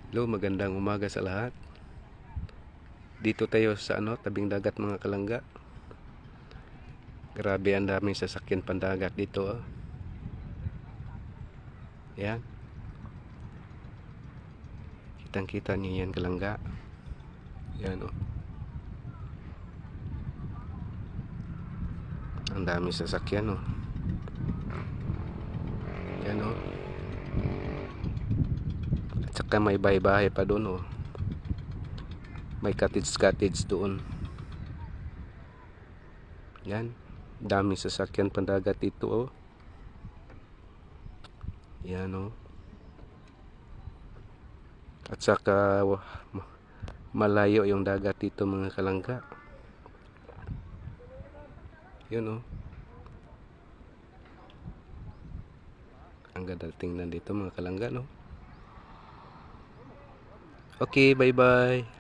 Hello, magandang umaga sa lahat. Dito tayo sa tabing dagat mga kalangga. Grabe, ang daming sasakyan pandagat dito. Yan. Kitang-kita niyo yan, kalangga. Yan Ang daming sasakyan Yan At saka may bahay-bahay pa doon May cottage doon. Yan. Daming sasakyan pandagat dito Yan At saka malayo yung dagat dito mga kalangga. Yun Ang ganda tingnan dito mga kalangga Okay, bye bye.